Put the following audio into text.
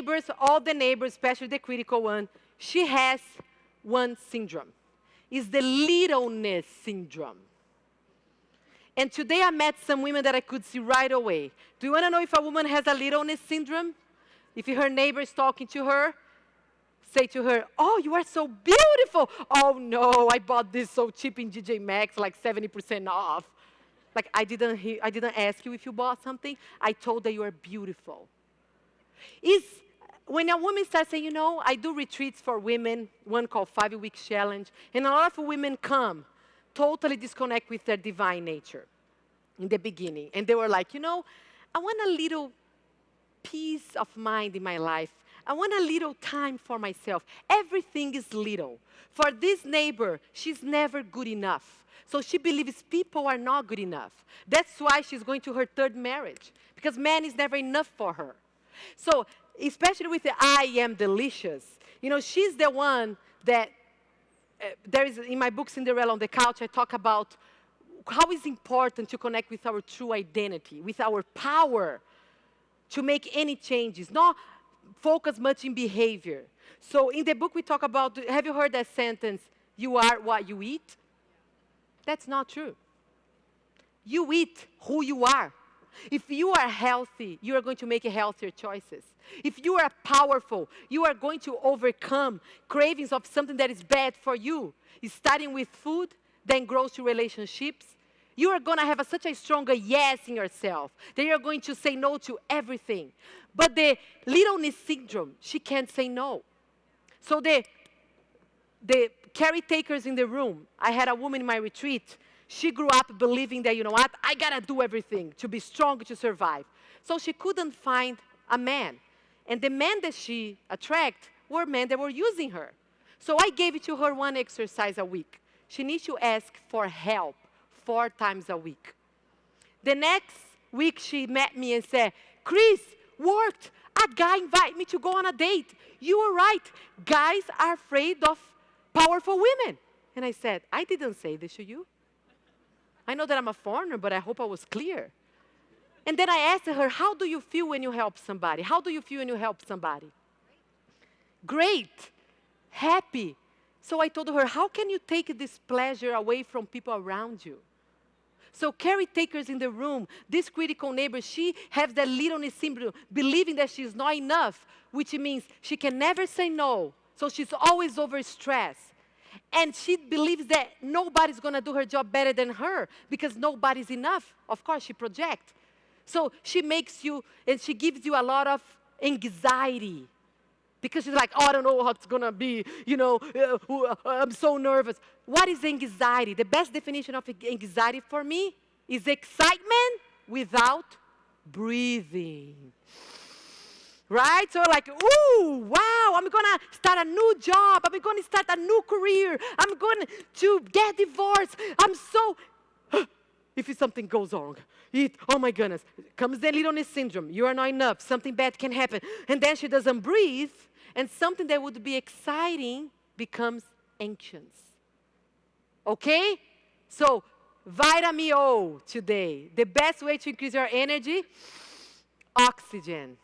neighbors, all the neighbors, especially the critical one, she has one syndrome. It's the littleness syndrome. And today I met some women that I could see right away. Do you want to know if a woman has a littleness syndrome? If her neighbor is talking to her, say to her, "Oh, you are so beautiful." "Oh, no, I bought this so cheap in TJ Maxx, like 70% off." Like, I didn't ask you if you bought something. I told that you are beautiful. Is when a woman starts saying, I do retreats for women, one called 5-Week Challenge, and a lot of women come, totally disconnect with their divine nature in the beginning. And they were like, I want a little peace of mind in my life. I want a little time for myself. Everything is little. For this neighbor, she's never good enough. So she believes people are not good enough. That's why she's going to her third marriage, because man is never enough for her. So, especially with the "I am delicious," she's the one that, there is, in my book, Cinderella on the Couch, I talk about how it's important to connect with our true identity, with our power to make any changes, not focus much in behavior. So in the book we talk about, have you heard that sentence, "You are what you eat"? That's not true. You eat who you are. If you are healthy, you are going to make healthier choices. If you are powerful, you are going to overcome cravings of something that is bad for you. It's starting with food, then grows to relationships. You are going to have such a stronger yes in yourself that you're going to say no to everything. But the littleness syndrome, she can't say no. So the caretakers in the room, I had a woman in my retreat. She grew up believing that, I got to do everything to be strong, to survive. So she couldn't find a man. And the men that she attracted were men that were using her. So I gave it to her one exercise a week. She needs to ask for help 4 times a week. The next week she met me and said, "Chris, worked. A guy invited me to go on a date. You were right. Guys are afraid of powerful women." And I said, "I didn't say this to you. I know that I'm a foreigner, but I hope I was clear." And then I asked her, "How do you feel when you help somebody? How do you feel when you help somebody?" "Great. Happy." So I told her, how can you take this pleasure away from people around you? So caretakers in the room, this critical neighbor, she has that littleness syndrome, believing that she's not enough, which means she can never say no. So she's always overstressed. And she believes that nobody's going to do her job better than her because nobody's enough. Of course, she projects. So she makes you, and she gives you a lot of anxiety. Because she's like, I don't know how it's going to be, I'm so nervous. What is anxiety? The best definition of anxiety for me is excitement without breathing. Right? So like, ooh, wow, I'm going to start a new job. I'm going to start a new career. I'm going to get divorced. I'm so, if something goes wrong, oh my goodness, comes the littleness syndrome. You are not enough. Something bad can happen. And then she doesn't breathe. And something that would be exciting becomes anxious. Okay? So, vitamin O today. The best way to increase your energy, oxygen.